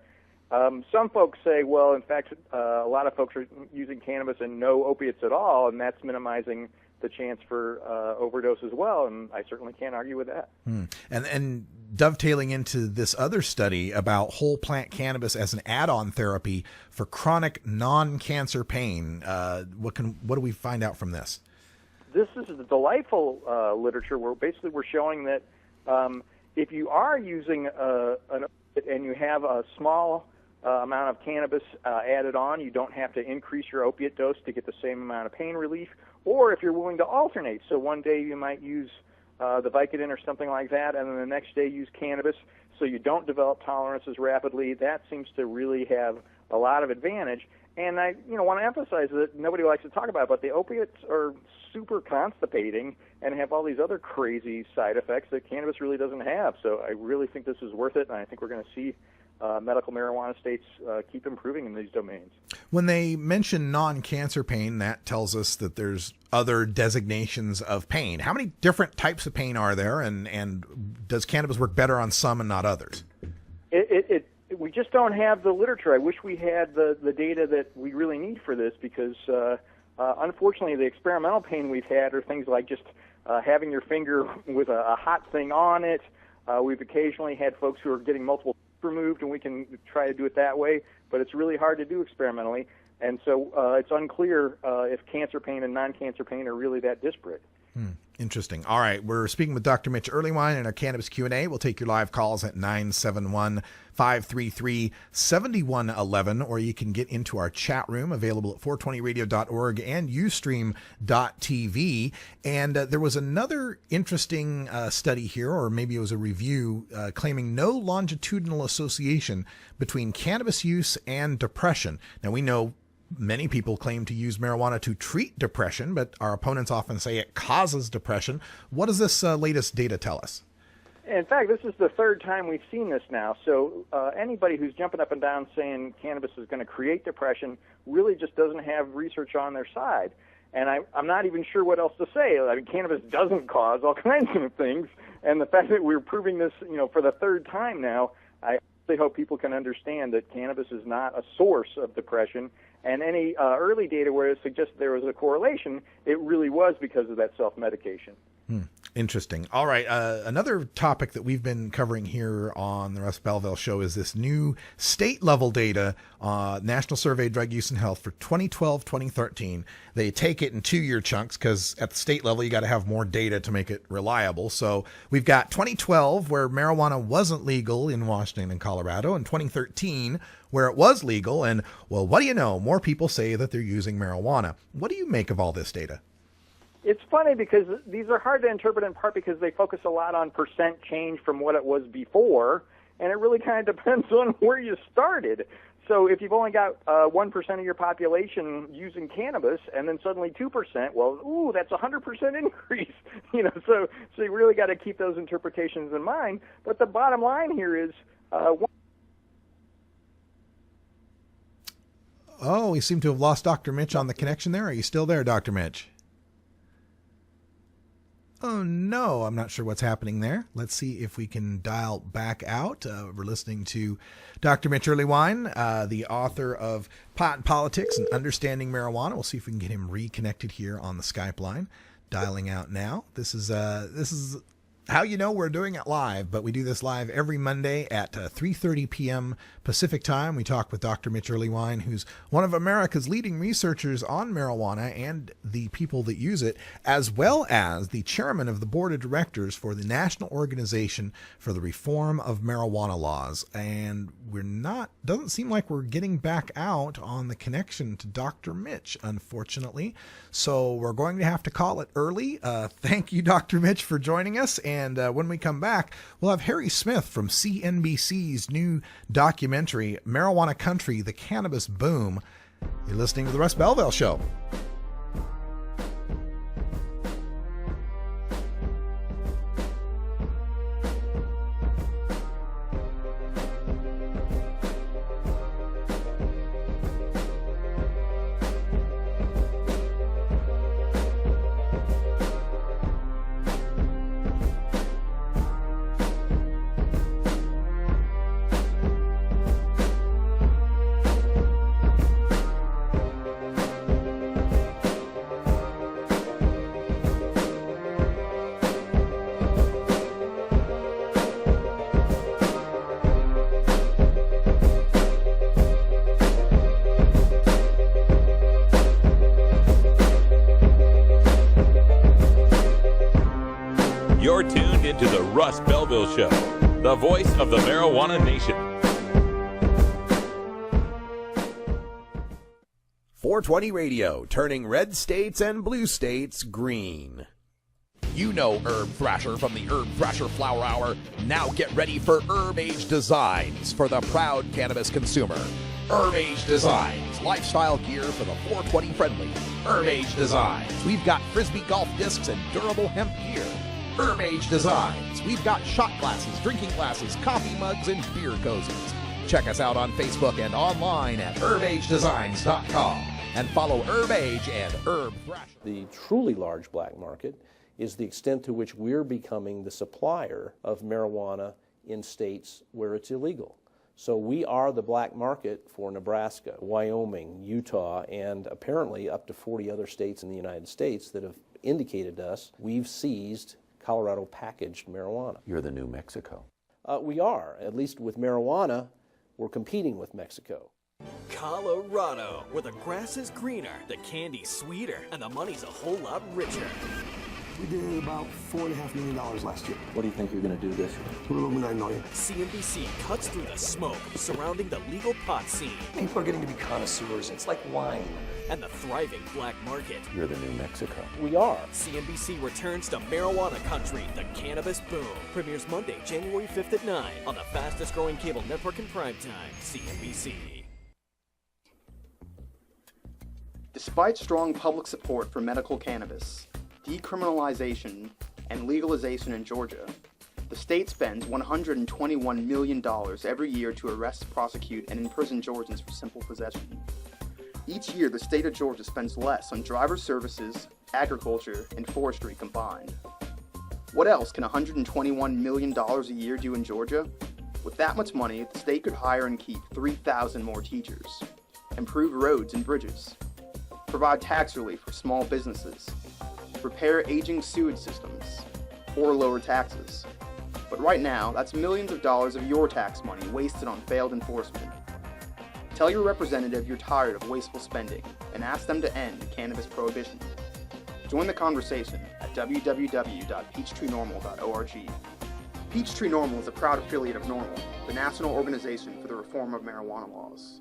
Some folks say, well, in fact, a lot of folks are using cannabis and no opiates at all, and that's minimizing the chance for overdose as well, and I certainly can't argue with that. And dovetailing into this other study about whole plant cannabis as an add-on therapy for chronic non-cancer pain. What do we find out from this? This is the delightful literature where basically we're showing that if you are using an opiate and you have a small amount of cannabis added on, you don't have to increase your opiate dose to get the same amount of pain relief. Or if you're willing to alternate, so one day you might use the Vicodin or something like that, and then the next day use cannabis, so you don't develop tolerance as rapidly. That seems to really have a lot of advantage. And I, want to emphasize that nobody likes to talk about it, but the opiates are super constipating and have all these other crazy side effects that cannabis really doesn't have. So I really think this is worth it, and I think we're going to see medical marijuana states keep improving in these domains. When they mention non-cancer pain, that tells us that there's other designations of pain. How many different types of pain are there, and does cannabis work better on some and not others? We just don't have the literature. I wish we had the data that we really need for this, because unfortunately the experimental pain we've had are things like just having your finger with a hot thing on it. We've occasionally had folks who are getting multiple removed, and we can try to do it that way, but it's really hard to do experimentally, and so it's unclear if cancer pain and non-cancer pain are really that disparate. Interesting. All right, we're speaking with Dr. Mitch Earlywine in our Cannabis Q&A. We'll take your live calls at 971-533-7111, or you can get into our chat room available at 420radio.org and Ustream.tv. And there was another interesting study here, or maybe it was a review, claiming no longitudinal association between cannabis use and depression. Now, we know many people claim to use marijuana to treat depression, but our opponents often say it causes depression. What does this latest data tell us? In fact, this is the third time we've seen this now. So anybody who's jumping up and down saying cannabis is going to create depression really just doesn't have research on their side. And I'm not even sure what else to say. I mean, cannabis doesn't cause all kinds of things. And the fact that we're proving this, for the third time now, I really hope people can understand that cannabis is not a source of depression. And any early data where it suggested there was a correlation, it really was because of that self-medication. Interesting. All right. Another topic that we've been covering here on the Russ Belville Show is this new state-level data, National Survey of Drug Use and Health for 2012-2013. They take it in 2-year chunks because at the state level, you got to have more data to make it reliable. So we've got 2012, where marijuana wasn't legal in Washington and Colorado, and 2013, where it was legal. And, well, what do you know? More people say that they're using marijuana. What do you make of all this data? It's funny because these are hard to interpret, in part because they focus a lot on percent change from what it was before, and it really kind of depends on where you started. So if you've only got 1% of your population using cannabis, and then suddenly 2%, well, ooh, that's a 100% increase. So you really got to keep those interpretations in mind. But the bottom line here is, we seem to have lost Dr. Mitch on the connection there. Are you still there, Dr. Mitch? Oh, no, I'm not sure what's happening there. Let's see if we can dial back out. We're listening to Dr. Mitch Earlywine, the author of Pot and Politics and Understanding Marijuana. We'll see if we can get him reconnected here on the Skype line. Dialing out now. This is how you know we're doing it live, but we do this live every Monday at 3:30 p.m. Pacific time. We talk with Dr. Mitch Earlywine, who's one of America's leading researchers on marijuana and the people that use it, as well as the chairman of the board of directors for the National Organization for the Reform of Marijuana Laws. And doesn't seem like we're getting back out on the connection to Dr. Mitch, unfortunately. So we're going to have to call it early. Thank you, Dr. Mitch, for joining us. And when we come back, we'll have Harry Smith from CNBC's new documentary, Marijuana Country, The Cannabis Boom. You're listening to The Russ Belville Show. Russ Belville Show, the voice of the marijuana nation. 420 Radio, turning red states and blue states green. You know Herb Thrasher from the Herb Thrasher Flower Hour. Now get ready for Herb Age Designs for the proud cannabis consumer. Herb Age Designs, lifestyle gear for the 420 friendly. Herb Age Designs, we've got Frisbee golf discs and durable hemp gear. Herb Age Designs, we've got shot glasses, drinking glasses, coffee mugs, and beer cozies. Check us out on Facebook and online at herbagedesigns.com. And follow Herb Age and Herb Thrasher. The truly large black market is the extent to which we're becoming the supplier of marijuana in states where it's illegal. So we are the black market for Nebraska, Wyoming, Utah, and apparently up to 40 other states in the United States that have indicated to us we've seized Colorado packaged marijuana. You're the new Mexico. We are. At least with marijuana, we're competing with Mexico. Colorado, where the grass is greener, the candy's sweeter, and the money's a whole lot richer. We did about $4.5 million last year. What do you think you're going to do this year? A little over $9 million. CNBC cuts through the smoke surrounding the legal pot scene. People are getting to be connoisseurs. It's like wine. And the thriving black market. You're the new Mexico. We are. CNBC returns to marijuana country, the cannabis boom. Premieres Monday, January 5th at 9 on the fastest growing cable network in primetime, CNBC. Despite strong public support for medical cannabis, decriminalization, and legalization in Georgia, the state spends $121 million every year to arrest, prosecute, and imprison Georgians for simple possession. Each year, the state of Georgia spends less on driver services, agriculture, and forestry combined. What else can $121 million a year do in Georgia? With that much money, the state could hire and keep 3,000 more teachers, improve roads and bridges, provide tax relief for small businesses, repair aging sewage systems, or lower taxes. But right now, that's millions of dollars of your tax money wasted on failed enforcement. Tell your representative you're tired of wasteful spending and ask them to end cannabis prohibition. Join the conversation at www.peachtreenormal.org. Peachtree Normal is a proud affiliate of NORML, the National Organization for the Reform of Marijuana Laws.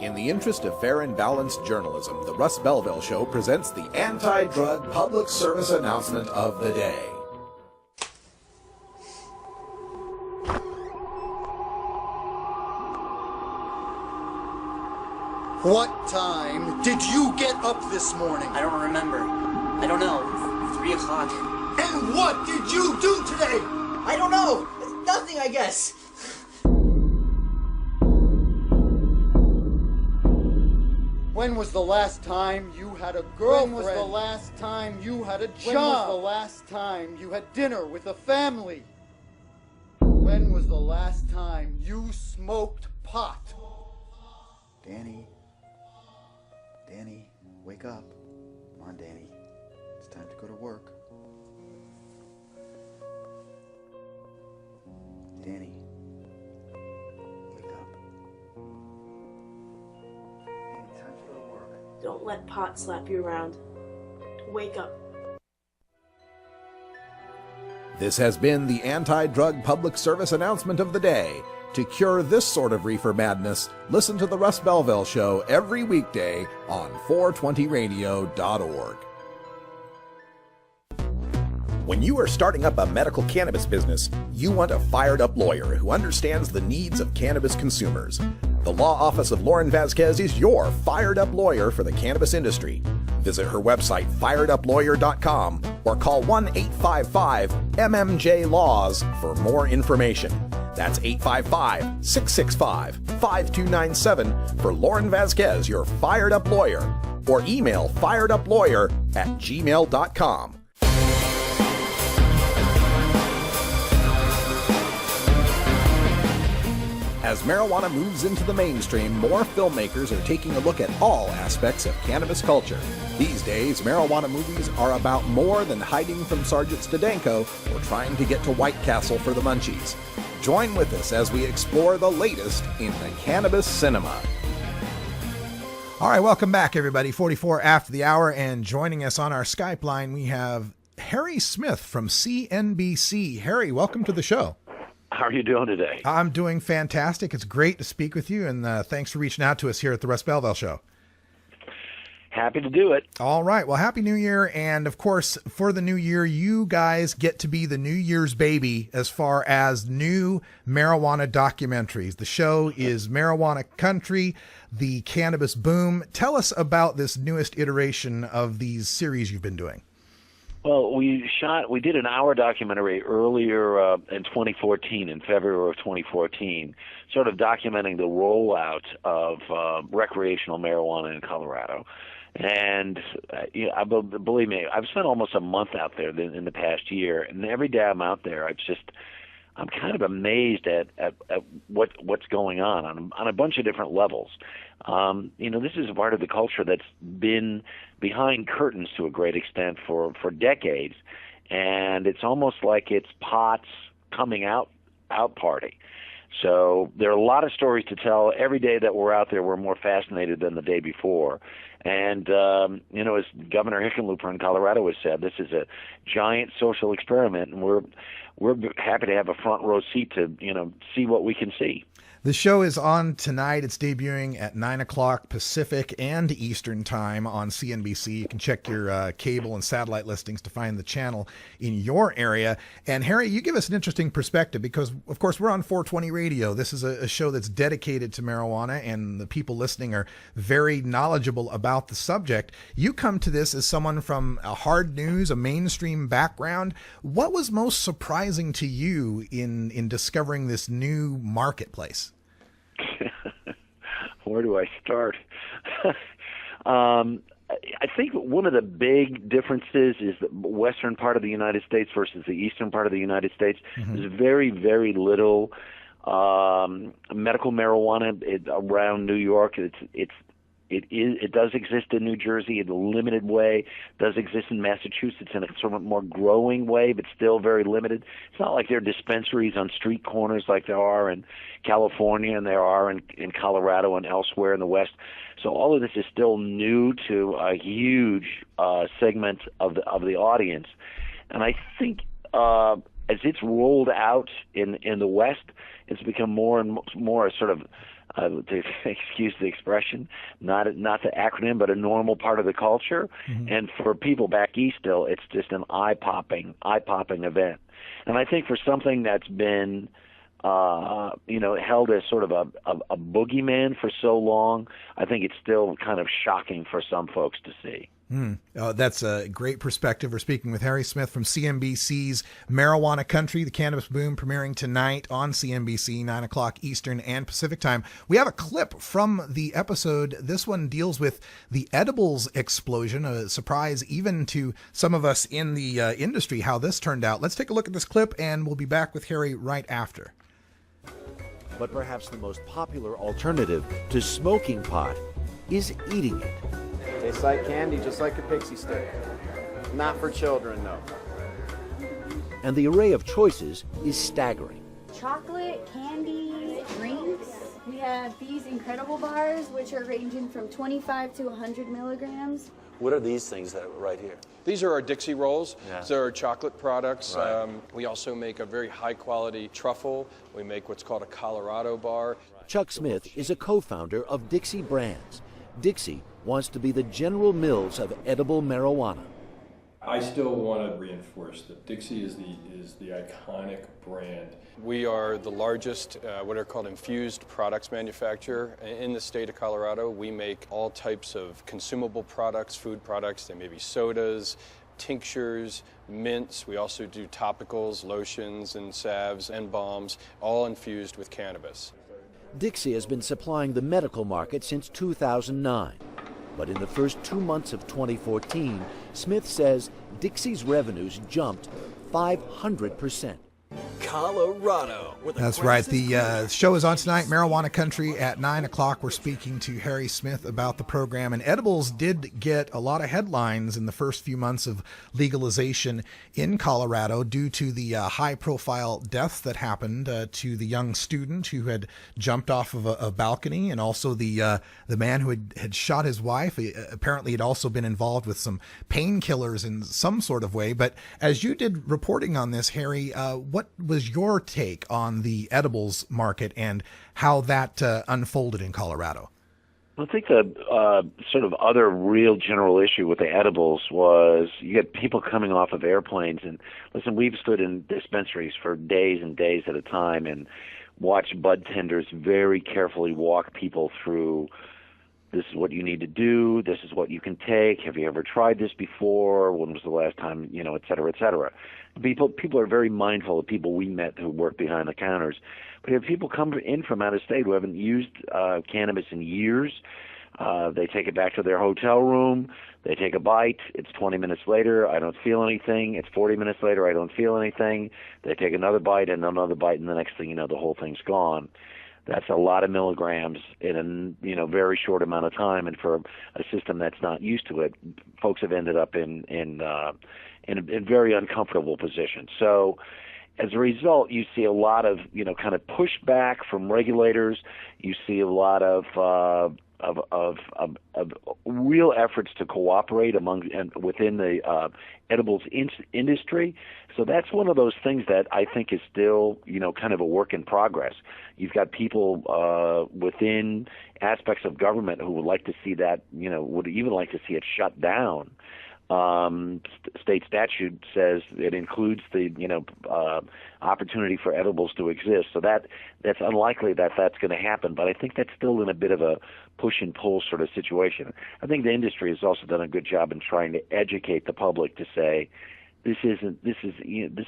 In the interest of fair and balanced journalism, the Russ Belville Show presents the anti-drug public service announcement of the day. What time did you get up this morning? I don't remember. I don't know. 3 o'clock. And what did you do today? I don't know. Nothing, I guess. When was the last time you had a girlfriend? When was the last time you had a job? When was the last time you had dinner with a family? When was the last time you smoked pot? Danny, wake up. Come on, Danny. It's time to go to work. Danny, wake up. Danny, time to go to work. Don't let pot slap you around. Wake up. This has been the anti-drug public service announcement of the day. To cure this sort of reefer madness, listen to the Russ Belville Show every weekday on 420radio.org. When you are starting up a medical cannabis business, you want a fired-up lawyer who understands the needs of cannabis consumers. The law office of Lauren Vasquez is your fired-up lawyer for the cannabis industry. Visit her website, fireduplawyer.com, or call 1-855-MMJ-LAWS for more information. That's 855-665-5297 for Lauren Vasquez, your fired-up lawyer, or email fireduplawyer@gmail.com. As marijuana moves into the mainstream, more filmmakers are taking a look at all aspects of cannabis culture. These days, marijuana movies are about more than hiding from Sergeant Stadenko or trying to get to White Castle for the munchies. Join with us as we explore the latest in the cannabis cinema. All right, welcome back, everybody. 44 after the hour, and joining us on our Skype line, we have Harry Smith from CNBC. Harry, welcome to the show. How are you doing today? I'm doing fantastic. It's great to speak with you, and thanks for reaching out to us here at the Russ Belville Show. Happy to do it. All right. Well, Happy New Year. And of course, for the new year, you guys get to be the New Year's baby as far as new marijuana documentaries. The show is Marijuana Country, the Cannabis Boom. Tell us about this newest iteration of these series you've been doing. Well, we did an hour documentary earlier in 2014, in February of 2014, sort of documenting the rollout of recreational marijuana in Colorado. And believe me, I've spent almost a month out there in the past year, and every day I'm out there, I'm kind of amazed at what's going on a bunch of different levels. This is a part of the culture that's been behind curtains to a great extent for decades, and it's almost like it's pot's coming out party. So there are a lot of stories to tell. Every day that we're out there, we're more fascinated than the day before. And, as Governor Hickenlooper in Colorado has said, this is a giant social experiment, and we're happy to have a front row seat to, see what we can see. The show is on tonight. It's debuting at 9 o'clock Pacific and Eastern time on CNBC. You can check your cable and satellite listings to find the channel in your area. And Harry, you give us an interesting perspective because, of course, we're on 420 Radio. This is a show that's dedicated to marijuana, and the people listening are very knowledgeable about the subject. You come to this as someone from a hard news, a mainstream background. What was most surprising to you in discovering this new marketplace? Where do I start? I think one of the big differences is the western part of the United States versus the eastern part of the United States. Mm-hmm. There's very, very little medical marijuana around New York. It does exist in New Jersey in a limited way. It does exist in Massachusetts in a sort of more growing way, but still very limited. It's not like there are dispensaries on street corners like there are in California and there are in Colorado and elsewhere in the West. So all of this is still new to a huge segment of the audience. And I think as it's rolled out in the West, it's become more and more a sort of to excuse the expression, not the acronym, but a normal part of the culture. Mm-hmm. And for people back east still, it's just an eye-popping event. And I think for something that's been, held as sort of a boogeyman for so long, I think it's still kind of shocking for some folks to see. That's a great perspective. We're speaking with Harry Smith from CNBC's Marijuana Country, the Cannabis Boom, premiering tonight on CNBC, 9 o'clock Eastern and Pacific time. We have a clip from the episode. This one deals with the edibles explosion, a surprise even to some of us in the industry, how this turned out. Let's take a look at this clip, and we'll be back with Harry right after. But perhaps the most popular alternative to smoking pot is eating it. Tastes like candy, just like a pixie stick. Not for children, no. And the array of choices is staggering. Chocolate, candy, drinks. We have these incredible bars, which are ranging from 25 to 100 milligrams. What are these things that are right here? These are our Dixie Rolls. Yeah. These are our chocolate products. Right. We also make a very high-quality truffle. We make what's called a Colorado bar. Chuck Smith is a co-founder of Dixie Brands. Dixie wants to be the General Mills of edible marijuana. I still want to reinforce that Dixie is the iconic brand. We are the largest what are called infused products manufacturer in the state of Colorado. We make all types of consumable products, food products. They may be sodas, tinctures, mints. We also do topicals, lotions, and salves and balms, all infused with cannabis. Dixie has been supplying the medical market since 2009. But in the first 2 months of 2014, Smith says Dixie's revenues jumped 500%. Colorado. That's right. The show is on tonight, Marijuana Country, at 9 o'clock. We're speaking to Harry Smith about the program. And edibles did get a lot of headlines in the first few months of legalization in Colorado due to the high-profile death that happened to the young student who had jumped off of a balcony, and also the man who had shot his wife. Apparently had also been involved with some painkillers in some sort of way. But as you did reporting on this, Harry, what was your take on the edibles market and how that unfolded in Colorado? I think the sort of other real general issue with the edibles was you get people coming off of airplanes. And listen, we've stood in dispensaries for days and days at a time and watched bud tenders very carefully walk people through, this is what you need to do, this is what you can take, have you ever tried this before, when was the last time, et cetera, et cetera. People are very mindful of people we met who work behind the counters. But if people come in from out of state who haven't used cannabis in years, they take it back to their hotel room, they take a bite, it's 20 minutes later, I don't feel anything, it's 40 minutes later, I don't feel anything, they take another bite and another bite, and the next thing you know, the whole thing's gone. That's a lot of milligrams in a very short amount of time, and for a system that's not used to it, folks have ended up in very uncomfortable positions. So, as a result, you see a lot of kind of pushback from regulators. You see a lot of real efforts to cooperate within the edibles industry. So that's one of those things that I think is still, kind of a work in progress. You've got people within aspects of government who would like to see that, would even like to see it shut down. State statute says it includes the opportunity for edibles to exist. So that's unlikely that that's going to happen. But I think that's still in a bit of a push and pull sort of situation. I think the industry has also done a good job in trying to educate the public to say, this is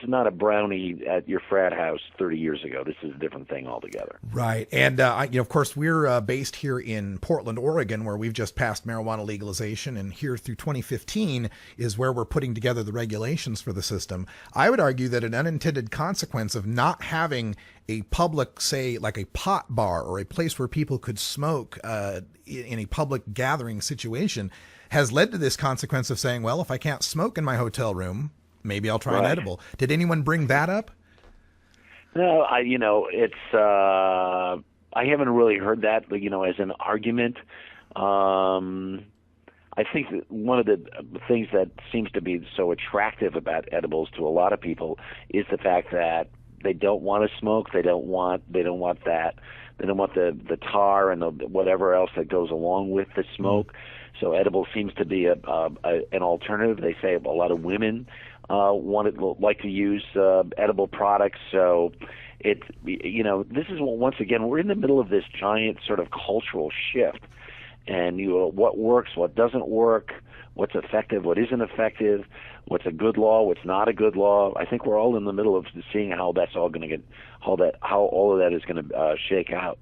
not a brownie at your frat house 30 years ago. This is a different thing altogether. Right. And, of course, we're based here in Portland, Oregon, where we've just passed marijuana legalization. And here through 2015 is where we're putting together the regulations for the system. I would argue that an unintended consequence of not having a public, say, like a pot bar or a place where people could smoke in a public gathering situation has led to this consequence of saying, well, if I can't smoke in my hotel room, maybe I'll try an edible. Did anyone bring that up? No, I haven't really heard that, as an argument. I think that one of the things that seems to be so attractive about edibles to a lot of people is the fact that they don't want to smoke. They don't want that. They don't want the tar and the whatever else that goes along with the smoke. So edible seems to be an alternative. They say a lot of women like to use edible products. So this is once again, we're in the middle of this giant sort of cultural shift, and what works, what doesn't work, what's effective, what isn't effective, what's a good law, what's not a good law. I think we're all in the middle of seeing how that's all going to how all of that is going to shake out.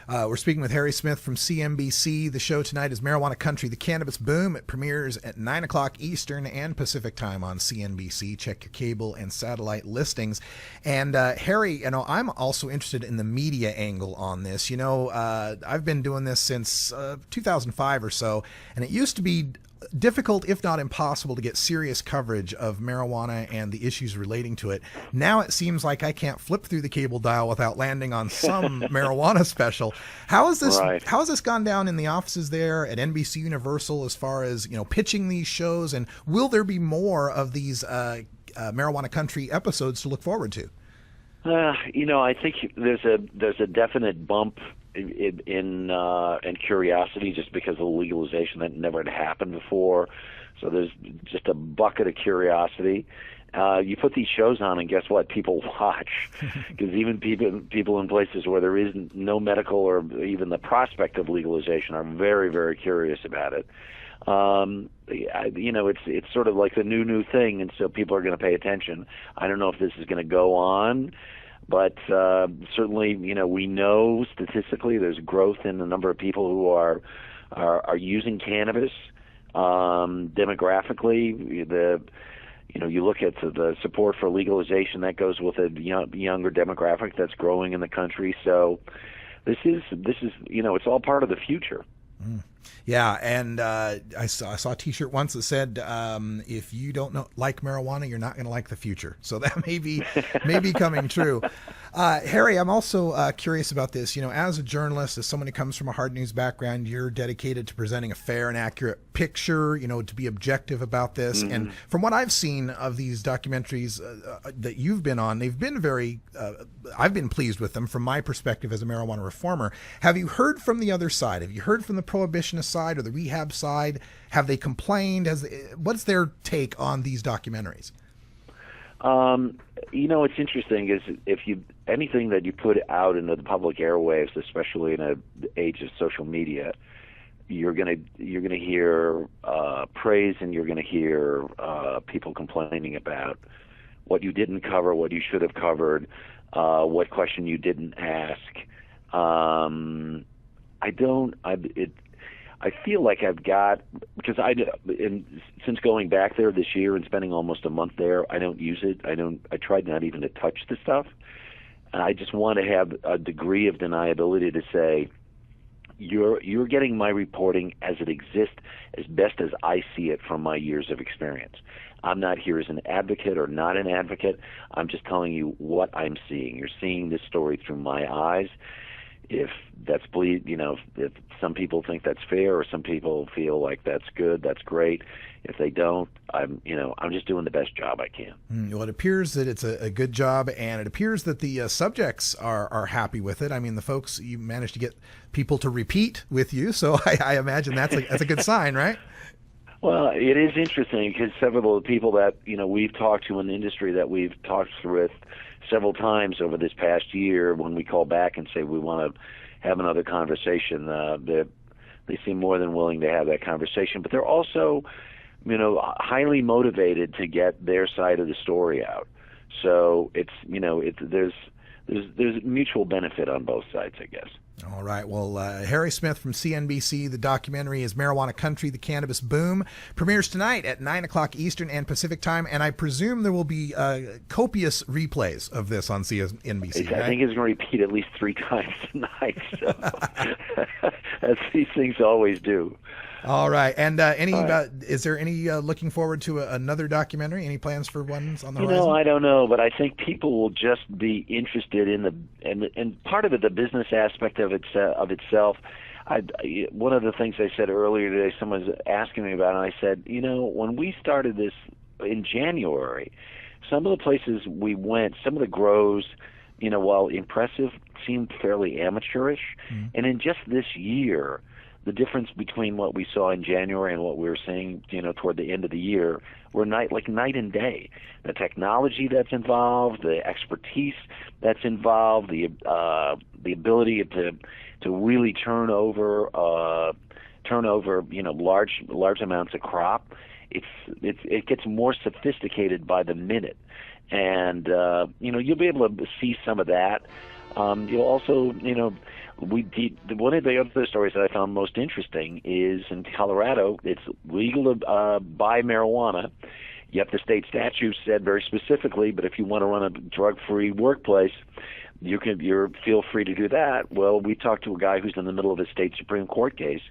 We're speaking with Harry Smith from CNBC. The show tonight is Marijuana Country, the Cannabis Boom. It premieres at 9 o'clock Eastern and Pacific time on CNBC. Check your cable and satellite listings. And Harry, I'm also interested in the media angle on this. I've been doing this since 2005 or so, and it used to be difficult, if not impossible, to get serious coverage of marijuana and the issues relating to it. Now it seems like I can't flip through the cable dial without landing on some marijuana special. How has this gone down in the offices there at NBC Universal as far as pitching these shows, and will there be more of these Marijuana Country episodes to look forward to? I think there's a definite bump in curiosity just because of the legalization that never had happened before. So there's just a bucket of curiosity. You put these shows on, and guess what? People watch, because even people in places where there is no medical or even the prospect of legalization are very, very curious about it. It's sort of like the new thing, and so people are going to pay attention. I don't know if this is going to go on, but certainly, we know statistically there's growth in the number of people who are using cannabis. Demographically, you look at the support for legalization that goes with a younger demographic that's growing in the country. So this is it's all part of the future. Yeah, and I saw a T-shirt once that said, "If you don't like marijuana, you're not going to like the future." So that may be coming true. Harry, I'm also curious about this. As a journalist, as someone who comes from a hard news background, you're dedicated to presenting a fair and accurate picture. To be objective about this. Mm-hmm. And from what I've seen of these documentaries that you've been on, they've been very. I've been pleased with them from my perspective as a marijuana reformer. Have you heard from the other side? Have you heard from the prohibitionist side or the rehab side? Have they complained? What's their take on these documentaries? It's interesting is anything that you put out into the public airwaves, especially in an age of social media, you're gonna hear praise, and you're gonna hear people complaining about what you didn't cover, what you should have covered, what question you didn't ask. I feel like I've got, because since going back there this year and spending almost a month there, I don't use it. I tried not even to touch the stuff. And I just want to have a degree of deniability to say, you're getting my reporting as it exists, as best as I see it from my years of experience. I'm not here as an advocate or not an advocate. I'm just telling you what I'm seeing. You're seeing this story through my eyes. If that's if some people think that's fair, or some people feel like that's good, that's great. If they don't, I'm just doing the best job I can. Well, it appears that it's a good job, and it appears that the subjects are happy with it. I mean, the folks, you managed to get people to repeat with you, so I imagine that's a good sign, right? Well, it is interesting because several of the people that we've talked to in the industry that we've talked with several times over this past year, when we call back and say we want to have another conversation, they seem more than willing to have that conversation. But they're also, highly motivated to get their side of the story out. So it's there's mutual benefit on both sides, I guess. All right. Well, Harry Smith from CNBC. The documentary is Marijuana Country, The Cannabis Boom. Premieres tonight at 9 o'clock Eastern and Pacific time, and I presume there will be copious replays of this on CNBC. I think it's going to repeat at least 3 times tonight, so as these things always do. All right. And is there any looking forward to another documentary? Any plans for ones on the horizon? I don't know, but I think people will just be interested in and part of it, the business aspect of itself. One of the things I said earlier today, someone was asking me about, and I said, when we started this in January, some of the places we went, some of the grows, while impressive, seemed fairly amateurish. Mm-hmm. And in just this year, the difference between what we saw in January and what we were seeing, toward the end of the year, were night and day. The technology that's involved, the expertise that's involved, the ability to really turn over large amounts of crop. It gets more sophisticated by the minute, and you'll be able to see some of that. You'll also one of the other stories that I found most interesting is in Colorado, it's legal to buy marijuana, yet the state statute said very specifically, but if you want to run a drug-free workplace, you're feel free to do that. Well, we talked to a guy who's in the middle of a state Supreme Court case,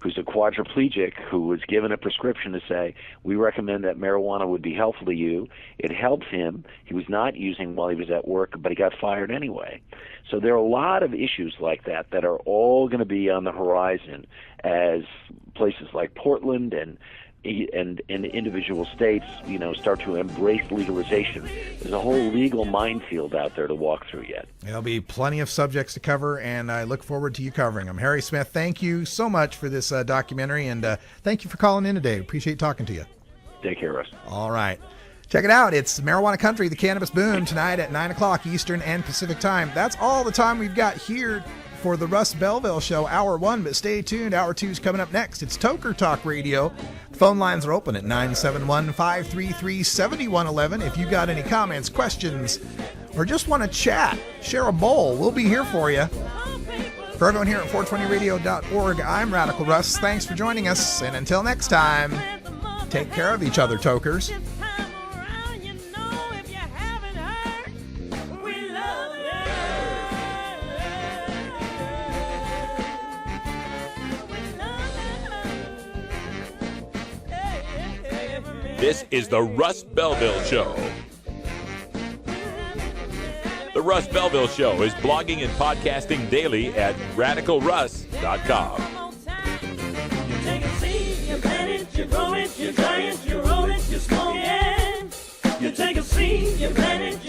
who's a quadriplegic, who was given a prescription to say, we recommend that marijuana would be helpful to you. It helped him. He was not using while he was at work, but he got fired anyway. So there are a lot of issues like that are all going to be on the horizon as places like Portland and individual states, start to embrace legalization. There's a whole legal minefield out there to walk through yet. There'll be plenty of subjects to cover, and I look forward to you covering them. Harry Smith, thank you so much for this documentary, and thank you for calling in today. Appreciate talking to you. Take care, Russ. All right. Check it out. It's Marijuana Country, The Cannabis Boom, tonight at 9 o'clock Eastern and Pacific time. That's all the time we've got here for the Russ Belville Show, Hour 1, but stay tuned. Hour 2 is coming up next. It's Toker Talk Radio. The phone lines are open at 971-533-7111. If you got any comments, questions, or just want to chat, share a bowl, we'll be here for you. For everyone here at 420radio.org, I'm Radical Russ. Thanks for joining us, and until next time, take care of each other, Tokers. This is the Russ Belville Show. The Russ Belville Show is blogging and podcasting daily at radicalruss.com. You take a seed, you plant it, you grow it, you dry it, you roll it, you smoke it. You take a seed, you plant it,